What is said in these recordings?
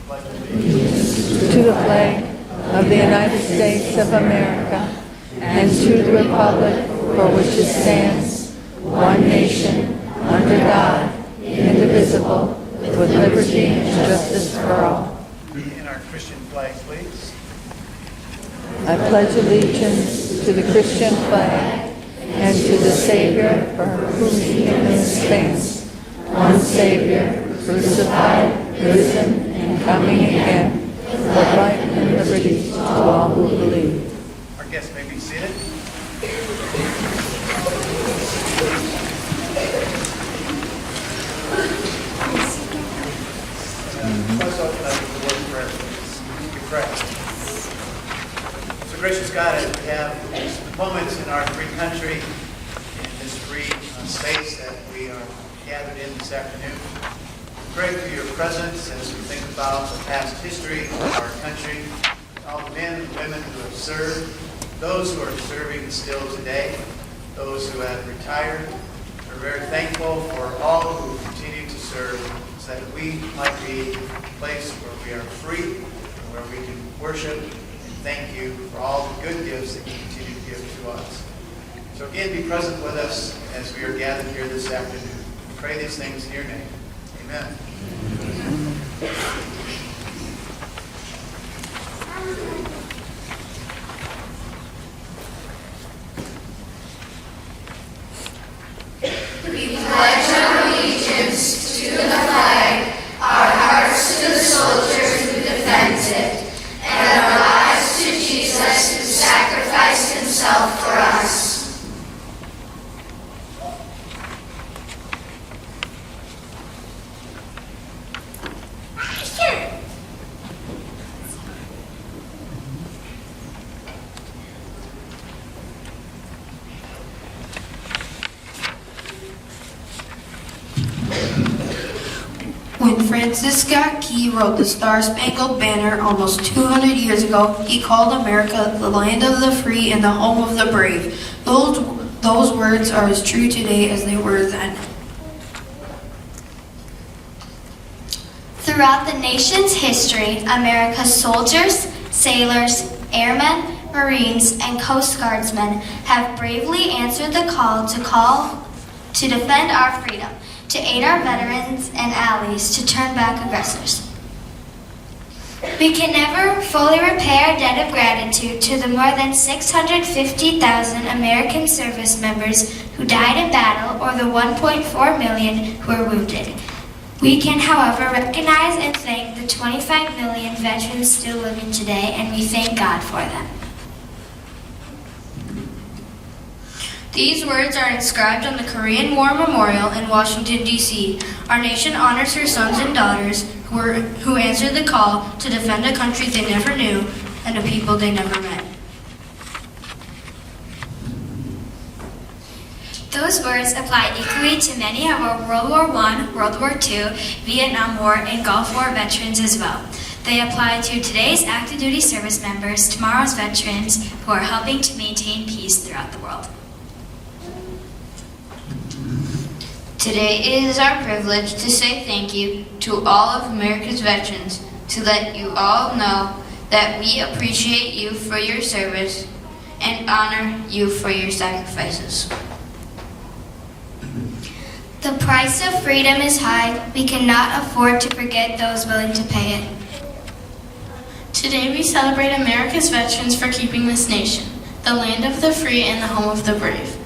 to the flag of the United States of America and to the republic for which it stands, one nation, under God, indivisible, with liberty and justice for all. In our Christian flag, please. I pledge allegiance to the Christian flag and to the Savior for whom the kingdom stands, one Savior, crucified, risen, and coming again, for life and liberty to all who believe. Our guests may be seated. Let's open up with the word of prayer, please. We pray. So gracious God, as we have these moments in our free country, in this free space that we are gathered in this afternoon, we pray for your presence as we think about the past history of our country, all the men and women who have served, those who are serving still today, those who have retired. We're very thankful for all who continue to serve, so that we might be a place where we are free, and where we can worship and thank you for all the good gifts that you continue to give to us. So again, be present with us as we are gathered here this afternoon. We pray these things in your name. Amen. We pledge allegiance to the flag, our hearts to the soldier who defends it, and our lives to Jesus who sacrificed himself for us. When Francis Scott Key wrote the Star-Spangled Banner almost 200 years ago, he called America the land of the free and the home of the brave. Those words are as true today as they were then. Throughout the nation's history, America's soldiers, sailors, airmen, Marines, and Coast Guardsmen have bravely answered the call to defend our freedom, to aid our veterans and allies to turn back aggressors. We can never fully repay our debt of gratitude to the more than 650,000 American service members who died in battle or the 1.4 million who were wounded. We can, however, recognize and thank the 25 million veterans still living today, and we thank God for them. These words are inscribed on the Korean War Memorial in Washington, D.C. Our nation honors her sons and daughters who answered the call to defend a country they never knew and a people they never met. Those words apply equally to many of our World War I, World War II, Vietnam War, and Gulf War veterans as well. They apply to today's active duty service members, tomorrow's veterans who are helping to maintain peace throughout the world. Today it is our privilege to say thank you to all of America's veterans, to let you all know that we appreciate you for your service and honor you for your sacrifices. The price of freedom is high. We cannot afford to forget those willing to pay it. Today we celebrate America's veterans for keeping this nation, the land of the free and the home of the brave.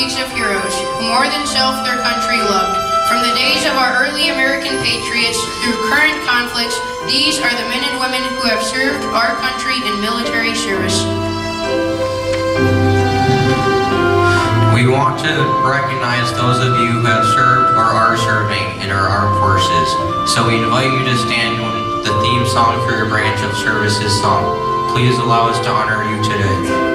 breeds of heroes who more than self their country loved. From the days of our early American patriots through current conflicts, these are the men and women who have served our country in military service. We want to recognize those of you who have served or are serving in our armed forces. So we invite you to stand when the theme song for your branch of service is sung. Please allow us to honor you today.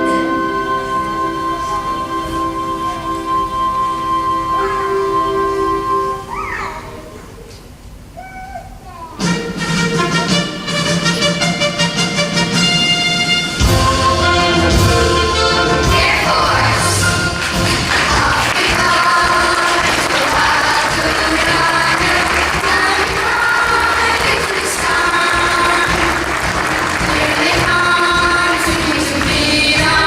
Here they come to meet me.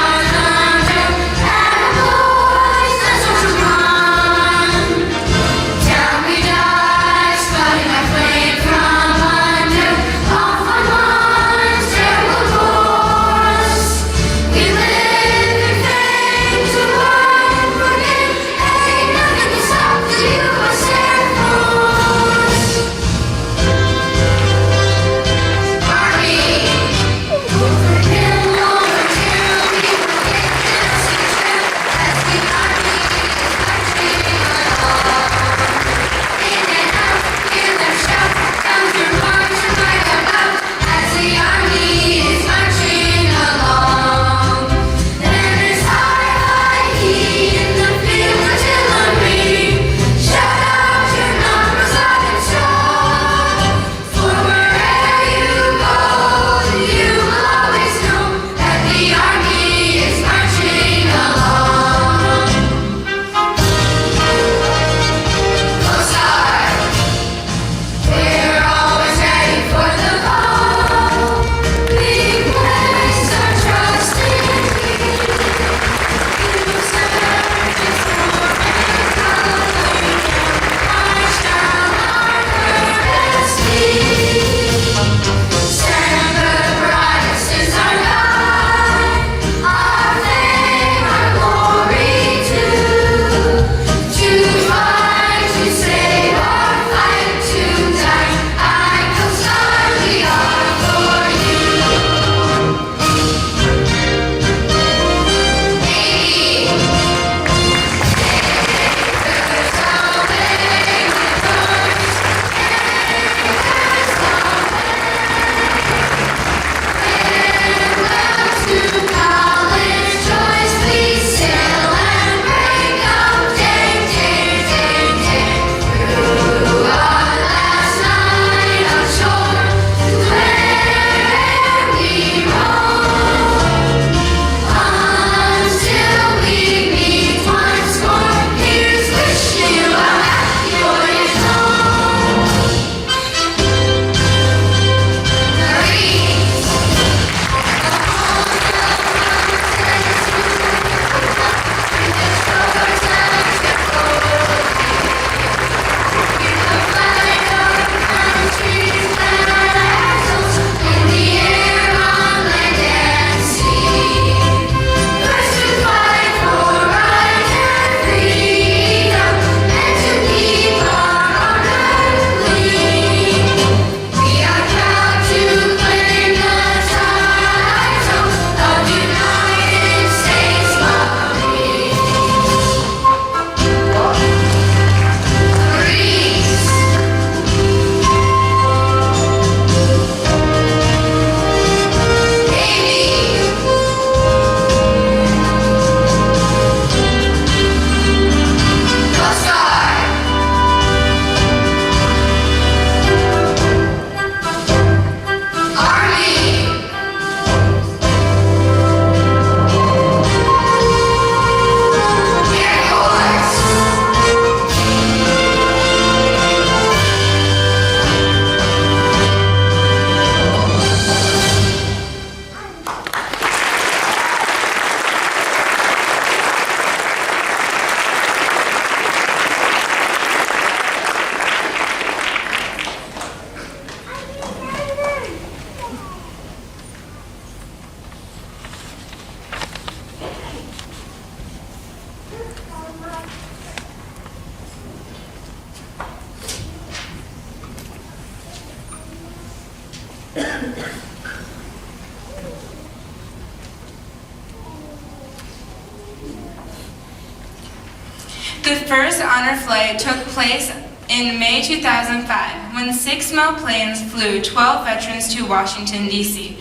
The first honor flight took place in May 2005 when 6 Mil planes flew 12 veterans to Washington, D.C.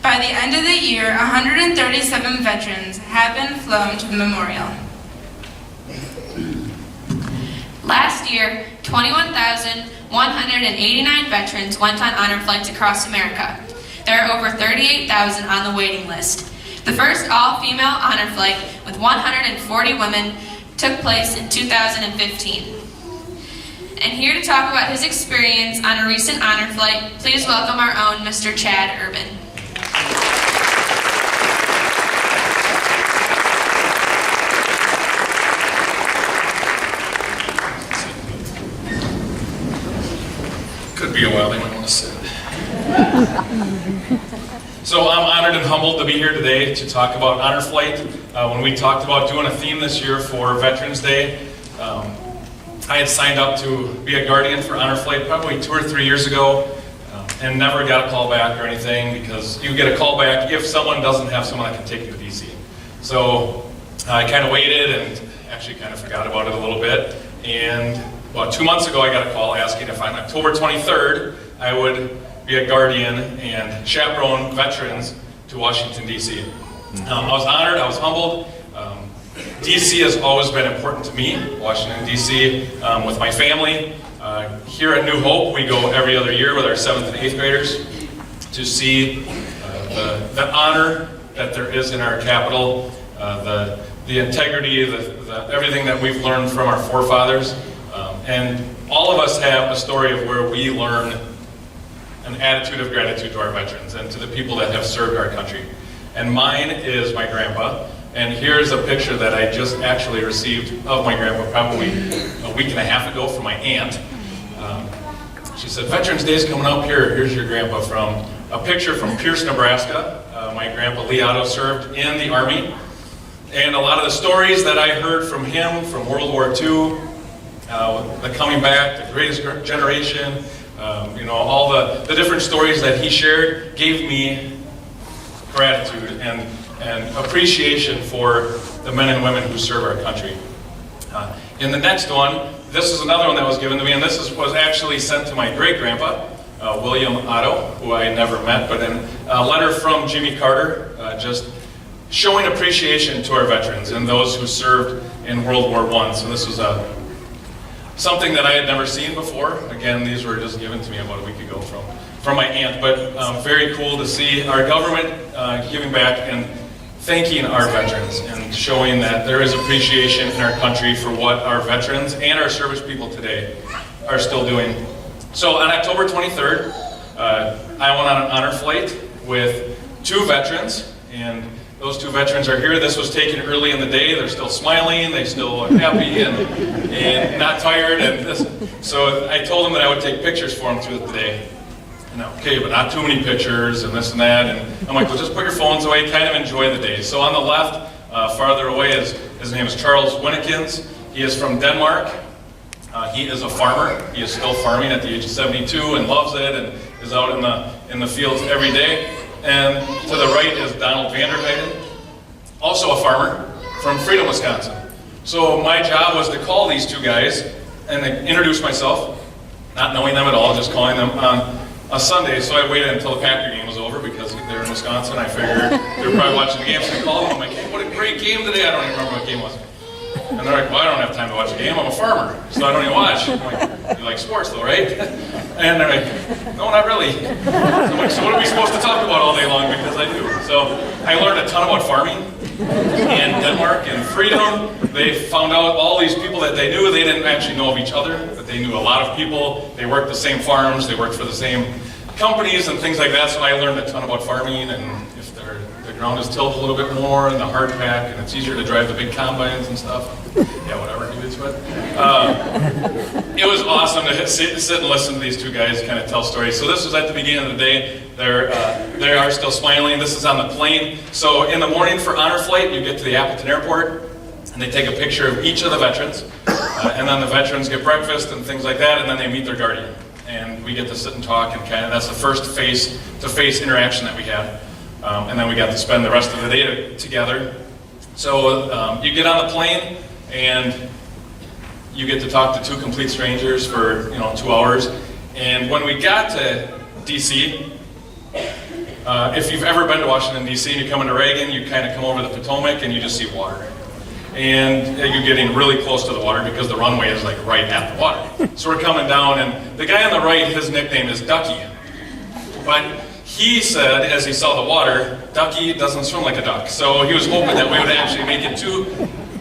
By the end of the year, 137 veterans have been flown to the memorial. Last year, 21,189 veterans went on honor flights across America. There are over 38,000 on the waiting list. The first all-female honor flight with 140 women took place in 2015. And here to talk about his experience on a recent honor flight, please welcome our own Mr. Chad Urban. Could be a while, they might want to sit. So I'm honored and humbled to be here today to talk about Honor Flight. When we talked about doing a theme this year for Veterans Day, I had signed up to be a guardian for Honor Flight probably 2 or 3 years ago, and never got a call back or anything, because you get a call back if someone doesn't have someone that can take you to DC. So I kind of waited and actually kind of forgot about it a little bit. And about 2 months ago, I got a call asking if on October 23rd, I would be a guardian and chaperone veterans to Washington, D.C. I was honored, I was humbled. D.C. has always been important to me, Washington, D.C., with my family. Here at New Hope, we go every other year with our 7th and 8th graders to see the honor that there is in our capital, the integrity, everything that we've learned from our forefathers. And all of us have a story of where we learn an attitude of gratitude to our veterans and to the people that have served our country. And mine is my grandpa. And here's a picture that I just actually received of my grandpa probably a week and a half ago from my aunt. She said, Veterans Day is coming up here. Here's your grandpa from a picture from Pierce, Nebraska. My grandpa Lee Otto served in the Army. And a lot of the stories that I heard from him from World War II, the coming back, the greatest generation, all the different stories that he shared gave me gratitude and appreciation for the men and women who serve our country. In the next one, this is another one that was given to me, and this was actually sent to my great-grandpa, William Otto, who I never met, but in a letter from Jimmy Carter, just showing appreciation to our veterans and those who served in World War I. So this was something that I had never seen before. Again, these were just given to me about a week ago from my aunt, but very cool to see our government giving back and thanking our veterans and showing that there is appreciation in our country for what our veterans and our service people today are still doing. So on October 23rd, I went on an honor flight with 2 veterans, and those 2 veterans are here. This was taken early in the day. They're still smiling, they still are happy and not tired. So I told them that I would take pictures for them through the day. Okay, but not too many pictures and this and that. And I'm like, well, just put your phones away, kind of enjoy the day. So on the left, farther away, his name is Charles Winnikins. He is from Denmark. He is a farmer. He is still farming at the age of 72 and loves it and is out in the fields every day. And to the right is Donald Vanderheiden, also a farmer from Freedom, Wisconsin. So my job was to call these 2 guys and introduce myself, not knowing them at all, just calling them on a Sunday. So I waited until the Packer game was over because they're in Wisconsin. I figured they were probably watching the game, so I called them. I'm like, hey, what a great game today. I don't even remember what game it was. And they're like, well, I don't have time to watch a game. I'm a farmer, so I don't even watch. I'm like, you like sports though, right? And they're like, no, not really. So I'm like, so what are we supposed to talk about all day long? Because I do. So I learned a ton about farming in Denmark and Freedom. They found out all these people that they knew. They didn't actually know of each other, but they knew a lot of people. They worked the same farms. They worked for the same companies and things like that. So I learned a ton about farming, and if the ground is tilled a little bit more and the hard pack, and it's easier to drive the big combines and stuff. Yeah, whatever he did to it. It was awesome to sit and listen to these 2 guys kind of tell stories. So this was at the beginning of the day. They are still smiling. This is on the plane. So in the morning for honor flight, you get to the Appleton Airport, and they take a picture of each of the veterans. And then the veterans get breakfast and things like that, and then they meet their guardian. and we get to sit and talk, and kind of that's the first face-to-face interaction that we had. And then we got to spend the rest of the day together. So you get on the plane, and you get to talk to two complete strangers for 2 hours. And when we got to D.C., if you've ever been to Washington, D.C., and you come into Reagan, you kind of come over the Potomac, and you just see water. And you're getting really close to the water because the runway is like right at the water. So we're coming down, and the guy on the right, his nickname is Ducky. But he said, as he saw the water, Ducky doesn't swim like a duck. So he was hoping that we would actually make it to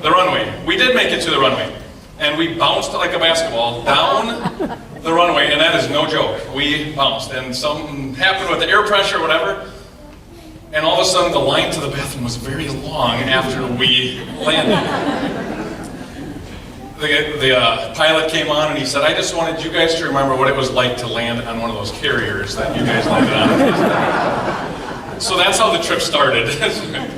the runway. We did make it to the runway. And we bounced like a basketball down the runway, and that is no joke. We bounced, and something happened with the air pressure or whatever, and all of a sudden the line to the bathroom was very long after we landed. The pilot came on and he said, I just wanted you guys to remember what it was like to land on one of those carriers that you guys landed on. So that's how the trip started. It's going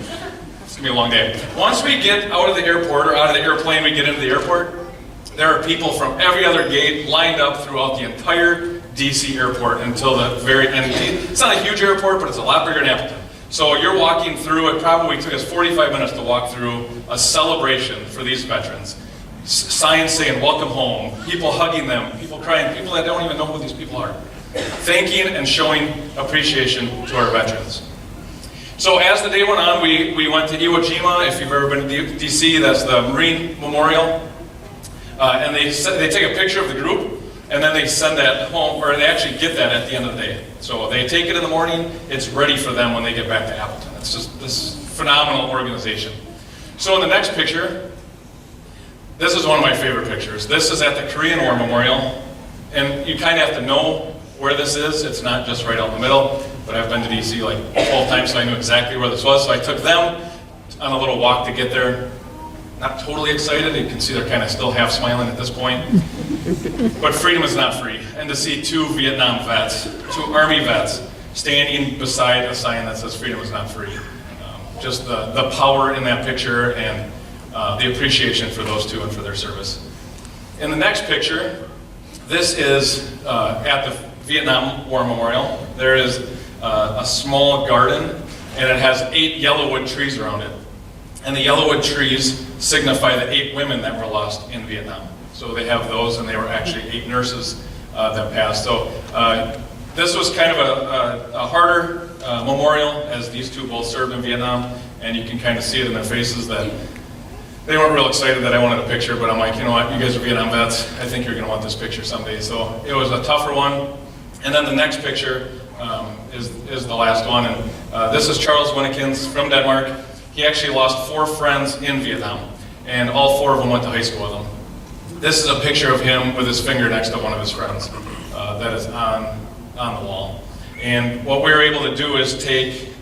to be a long day. Once we get out of the airport, or out of the airplane, we get into the airport, there are people from every other gate lined up throughout the entire DC airport until the very end. It's not a huge airport, but it's a lot bigger than Appleton. So you're walking through, it probably took us 45 minutes to walk through a celebration for these veterans. Signs saying, welcome home, people hugging them, people crying, people that don't even know who these people are. Thanking and showing appreciation to our veterans. So as the day went on, we went to Iwo Jima. If you've ever been to DC, that's the Marine Memorial. And they take a picture of the group, and then they send that home, or they actually get that at the end of the day. So they take it in the morning, it's ready for them when they get back to Appleton. It's just this phenomenal organization. So in the next picture, this is one of my favorite pictures. This is at the Korean War Memorial, and you kind of have to know where this is. It's not just right out in the middle, but I've been to DC like 12 times, so I knew exactly where this was. So I took them on a little walk to get there. Not totally excited. You can see they're kind of still half smiling at this point. But freedom is not free. And to see two Vietnam vets, two Army vets, standing beside a sign that says freedom is not free. Just the power in that picture, and the appreciation for those two and for their service. In the next picture, this is at the Vietnam War Memorial. There is a small garden, and it has 8 yellowwood trees around it. And the yellowwood trees signify the 8 women that were lost in Vietnam. So they have those, and they were actually 8 nurses that passed. So this was kind of a harder memorial, as these two both served in Vietnam, and you can kind of see it in their faces that they weren't real excited that I wanted a picture, but I'm like, you know what, you guys are Vietnam vets, I think you're going to want this picture someday. So it was a tougher one. And then the next picture is the last one, and this is Charles Winnikins from Denmark. He actually lost 4 friends in Vietnam, and all 4 of them went to high school with him. This is a picture of him with his finger next to one of his friends that is on the wall. And what we were able to do is take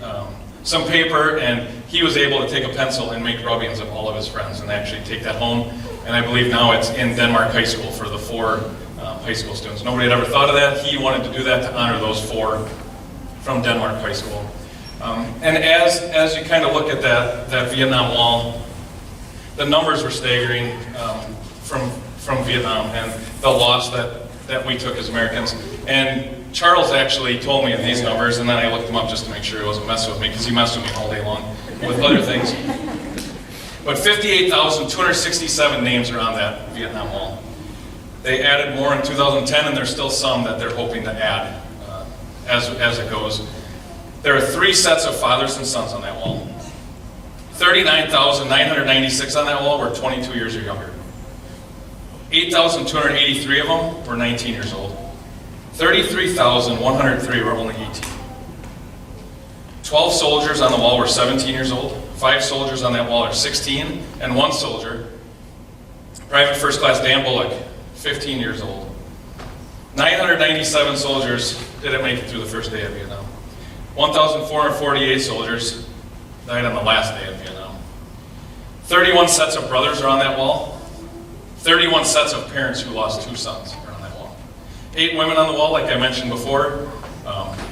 some paper, and he was able to take a pencil and make rubbings of all of his friends and actually take that home. And I believe now it's in Denmark High School for the 4 high school students. Nobody had ever thought of that. He wanted to do that to honor those 4 from Denmark High School. And as you kind of look at that Vietnam Wall, the numbers were staggering from Vietnam and the loss that we took as Americans. And Charles actually told me these numbers, and then I looked them up just to make sure he wasn't messing with me, because he messed with me all day long with other things. But 58,267 names are on that Vietnam Wall. They added more in 2010, and there's still some that they're hoping to add as it goes. There are 3 sets of fathers and sons on that wall. 39,996 on that wall were 22 years or younger. 8,283 of them were 19 years old. 33,103 were only 18. 12 soldiers on the wall were 17 years old. 5 soldiers on that wall are 16, and 1 soldier, Private First Class Dan Bullock, 15 years old. 997 soldiers didn't make it through the first day of Vietnam. 1,448 soldiers died on the last day of Vietnam. 31 sets of brothers are on that wall. 31 sets of parents who lost 2 sons are on that wall. 8 women on the wall, like I mentioned before,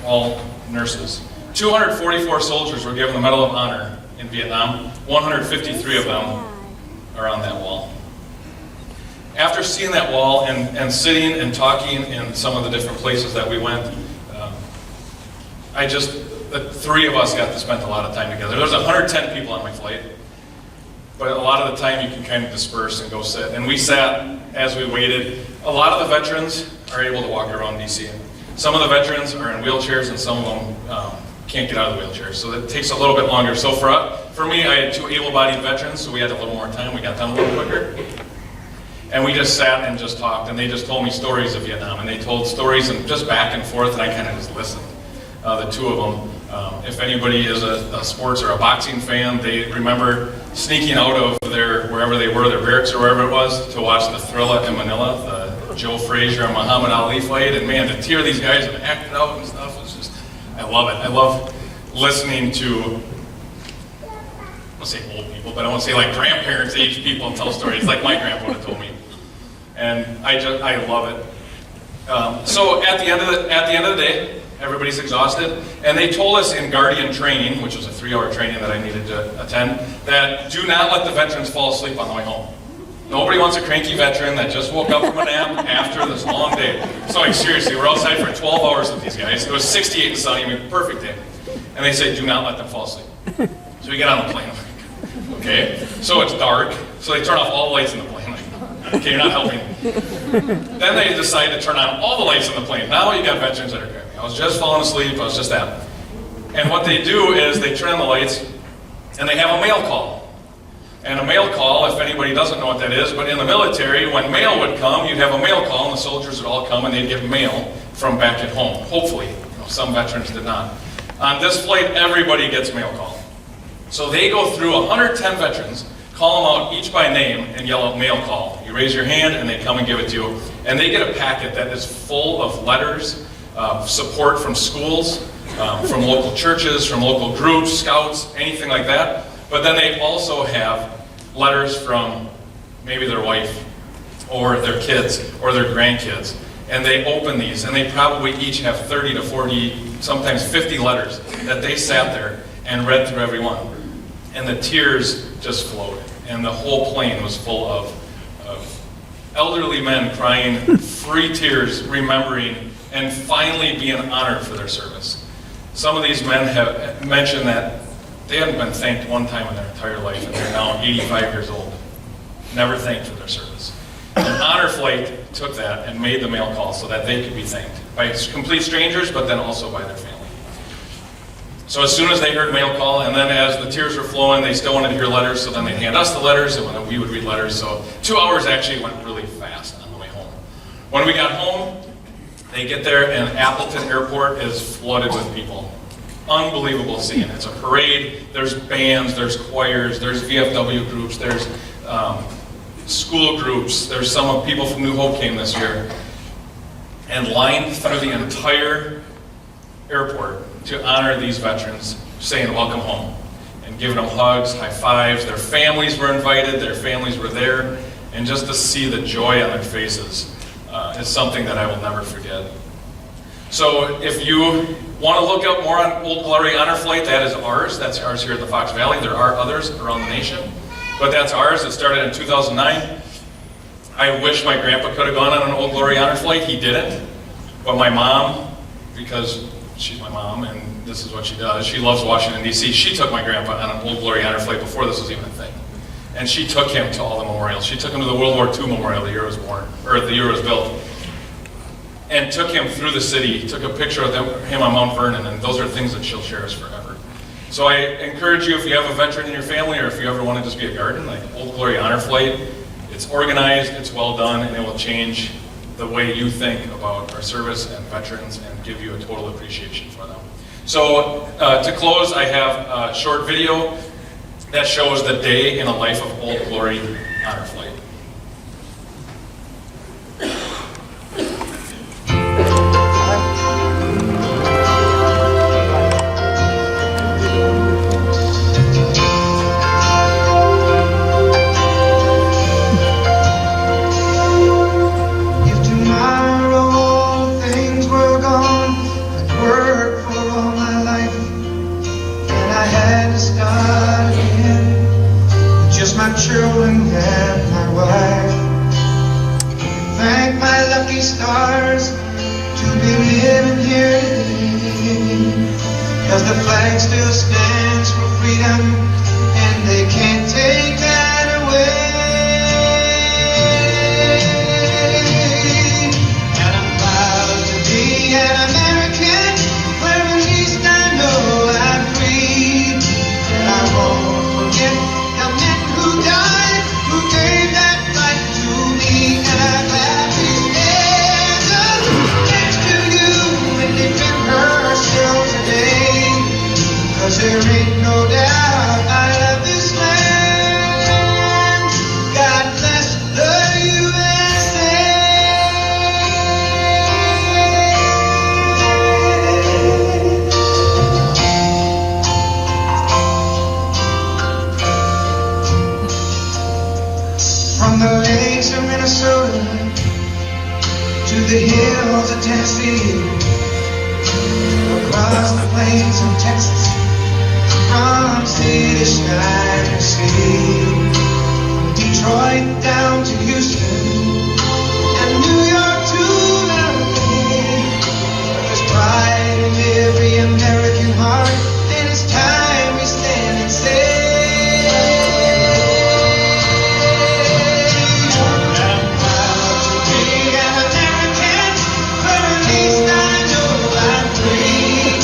all nurses. 244 soldiers were given the Medal of Honor in Vietnam. 153 of them are on that wall. after seeing that wall and sitting and talking in some of the different places that we went, the three of us got to spend a lot of time together. There was 110 people on my flight, but a lot of the time you can kind of disperse and go sit. And we sat as we waited. A lot of the veterans are able to walk around DC. Some of the veterans are in wheelchairs and some of them can't get out of the wheelchair. So it takes a little bit longer. So for me, I had two able-bodied veterans, so we had a little more time. We got done a little quicker. And we just sat and just talked, and they just told me stories of Vietnam. And they told stories and just back and forth, and I kind of just listened, the two of them. If anybody is a sports or a boxing fan, they remember sneaking out of wherever they were, their barracks or wherever it was, to watch the Thrilla in Manila, the Joe Frazier and Muhammad Ali fight. And man, to hear these guys have acted out and stuff was just, I love it. I love listening to, I won't say old people, but I won't say like grandparents age people and tell stories like my grandpa would have told me. And I love it. So at the end of the day, everybody's exhausted, and they told us in Guardian training, which was a 3-hour training that I needed to attend, that do not let the veterans fall asleep on the way home. Nobody wants a cranky veteran that just woke up from a nap after this long day. So like seriously, we're outside for 12 hours with these guys. It was 68 and sunny, I mean, perfect day. And they say, do not let them fall asleep. So we get on the plane, okay? So it's dark, so they turn off all the lights in the plane. Okay, you're not helping. Then they decide to turn on all the lights in the plane. Now you got veterans that are grabbing. I was just falling asleep, I was just that. And what they do is they turn on the lights and they have a mail call. And a mail call, if anybody doesn't know what that is, but in the military, when mail would come, you'd have a mail call and the soldiers would all come and they'd get mail from back at home. Hopefully, some veterans did not. On this flight, everybody gets mail call. So they go through 110 veterans, call them out each by name and yell out mail call. You raise your hand and they come and give it to you. And they get a packet that is full of letters, support from schools, from local churches, from local groups, scouts, anything like that. But then they also have letters from maybe their wife or their kids or their grandkids. And they open these and they probably each have 30 to 40, sometimes 50 letters that they sat there and read through every one. And the tears just flowed. And the whole plane was full of elderly men crying free tears, remembering, and finally being honored for their service. Some of these men have mentioned that they hadn't been thanked one time in their entire life, and they're now 85 years old. Never thanked for their service. And Honor Flight took that and made the mail call so that they could be thanked by complete strangers, but then also by their family. So as soon as they heard mail call, and then as the tears were flowing, they still wanted to hear letters, so then they'd hand us the letters, and then we would read letters. So 2 hours actually went really fast on the way home. When we got home, they get there, and Appleton Airport is flooded with people. Unbelievable scene. It's a parade, there's bands, there's choirs, there's VFW groups, there's school groups, there's some people from New Hope came this year, and lined through the entire airport to honor these veterans, saying welcome home, and giving them hugs, high fives. Their families were invited, their families were there, and just to see the joy on their faces is something that I will never forget. So if you want to look up more on Old Glory Honor Flight, that is ours. That's ours here at the Fox Valley. There are others around the nation, but that's ours. It started in 2009. I wish my grandpa could have gone on an Old Glory Honor Flight. He didn't, but my mom, because she's my mom and this is what she does, she loves Washington, D.C. She took my grandpa on an Old Glory Honor Flight before this was even a thing. And she took him to all the memorials. She took him to the World War II memorial the year it was born, or the year it was built. And took him through the city, took a picture of him on Mount Vernon, and those are things that she'll cherish forever. So I encourage you, if you have a veteran in your family, or if you ever want to just be a guardian, like Old Glory Honor Flight, it's organized, it's well done, and it will change the way you think about our service and veterans and give you a total appreciation for them. So to close, I have a short video that shows the day in the life of Old Glory Honor Flight. Children and my wife. stars to be living here today. 'Cause the flag still stands for freedom, and they can't take that away. And I'm proud to be an American, where at least I know I'm free. And I won't forget the men who died, who gave that right to me. And I'm glad we stand up next to you and defend her still today. 'Cause there ain't no doubt I love this land. God bless the USA. From the lakes of Minnesota to the hills of Tennessee, across the plains of Texas, from sea to sky to sea, from Detroit down to Houston, and New York to LA. There's pride in every American heart, and it's time we stand and say, I'm proud to be an American, but at least I know I'm free.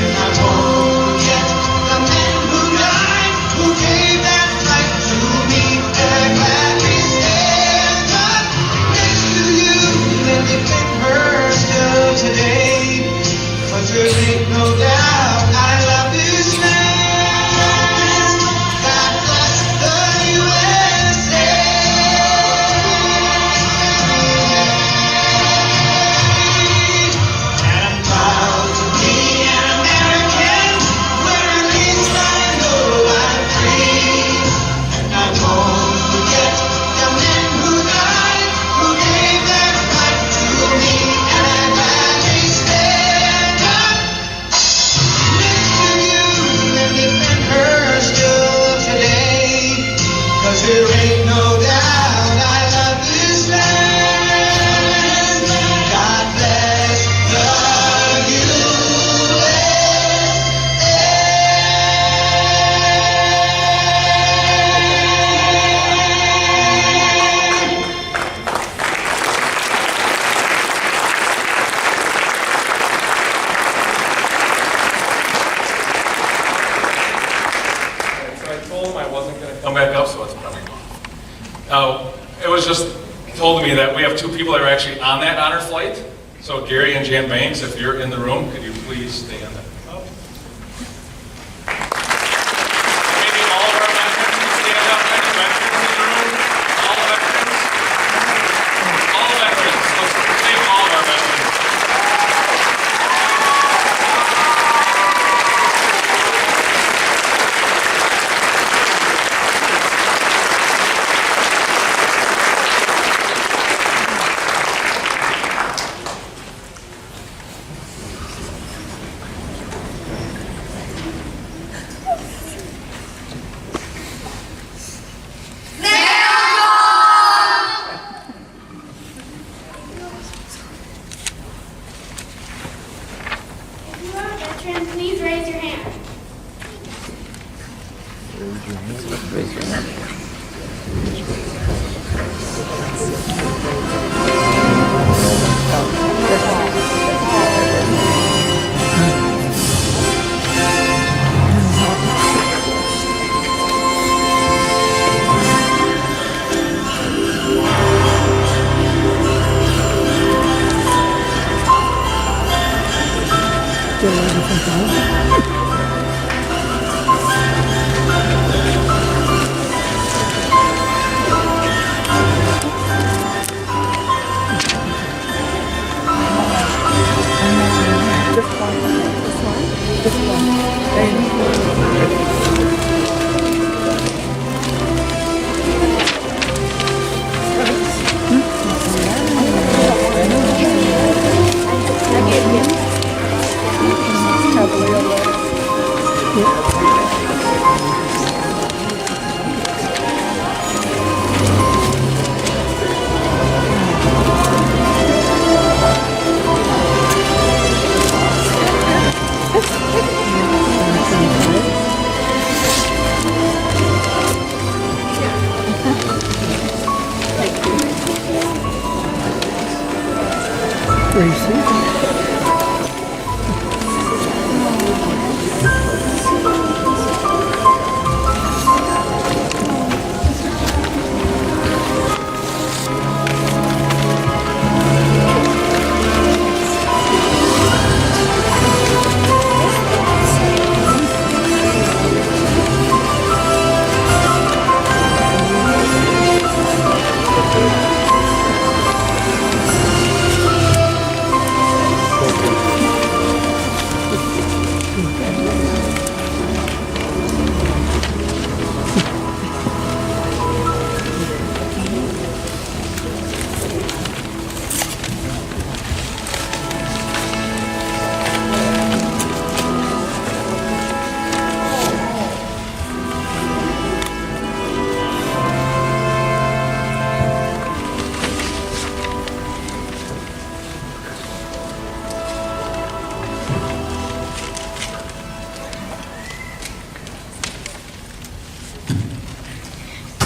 And I won't forget the men who died, who gave that right to me. And I'm glad we stand up next to you and defend her still today. 'Cause there ain't no doubt I love this land. God bless the USA. And I'm proud to be an American, where at least I know I'm free. And I won't forget the men who died, who gave that right to me. And I'm glad we stand up next to you and defend her still today. 'Cause there ain't no doubt I love this land. God bless the So I told him I wasn't going to come back up, so it's coming. It was just told to me that we have two people that are actually on that honor flight. So Gary and Jan Banks, if you're in the room, could you please stand up? Maybe all of our veterans can stand up. Any veterans in the room? All the veterans? All the veterans. Let's say all of our veterans. If you are a veteran, please raise your hand.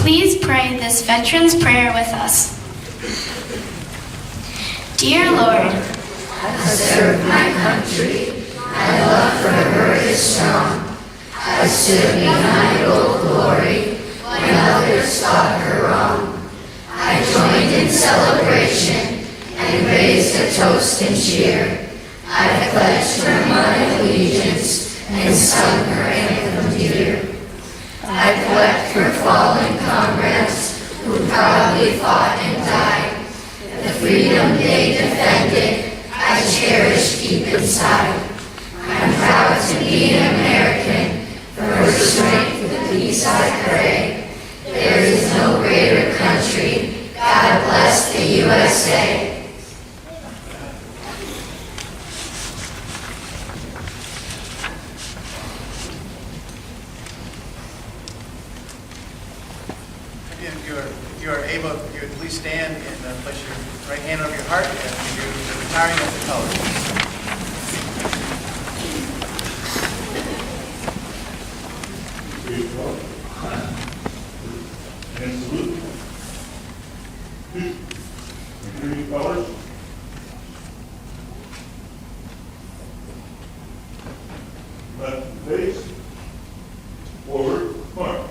Please pray this veteran's prayer with us. Dear Lord, I served my country. My love for her is strong. I stood behind Old Glory when others thought her wrong. I joined in celebration and raised a toast and cheer. I pledged her my allegiance and sung her anthem dear. I've wept for fallen comrades who proudly fought and died. The freedom they defended, I cherish deep inside. I'm proud to be an American. For strength and peace I pray. There is no greater country. God bless the USA. If you are able, if you would please stand and place your right hand over your heart as you do the retiring of the colors. And salute. Three colors. Left face. Forward. Mark.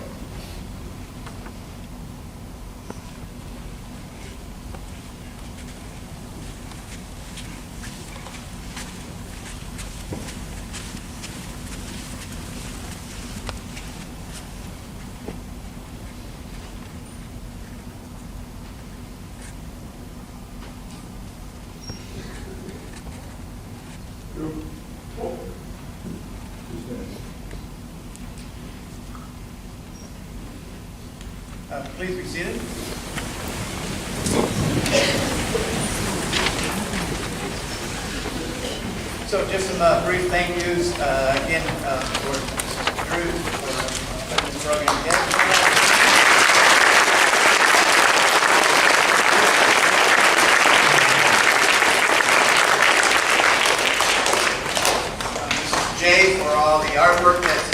Please be seated. So just some brief thank yous again for Mrs. Drew for putting this program together. Mrs. Jay for all the artwork that's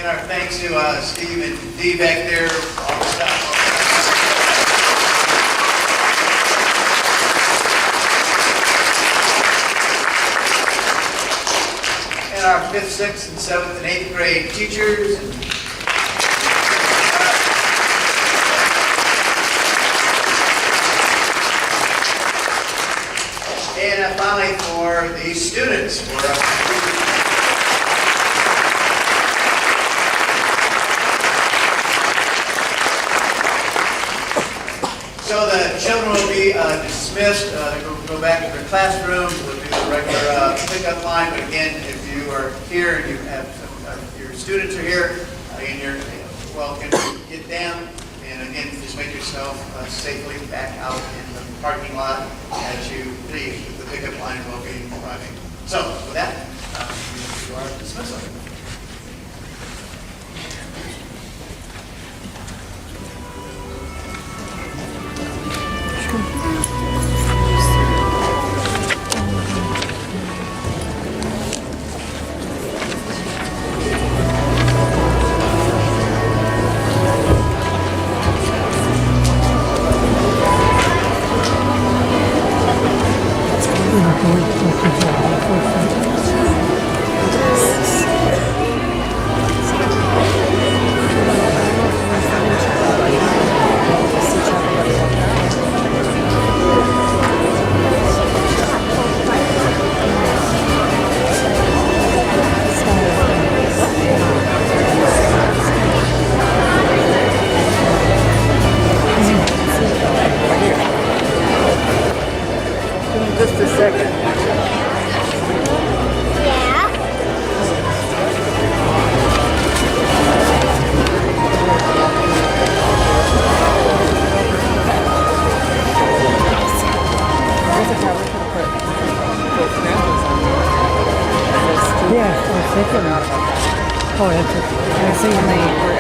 our thanks to Steve and Dee back there for all the stuff. And our 5th, 6th, and 7th, and 8th grade teachers. And finally for the students. So the children will be dismissed. They'll go back to their classrooms. We'll do the regular pickup line. But again, if you are here and you have your students are here, and you're welcome to get them. And again, just make yourself safely back out in the parking lot as you leave. The pickup line will be arriving. So with that, you are dismissed. second. Yeah, I was thinking. Oh, that's. I was thinking they were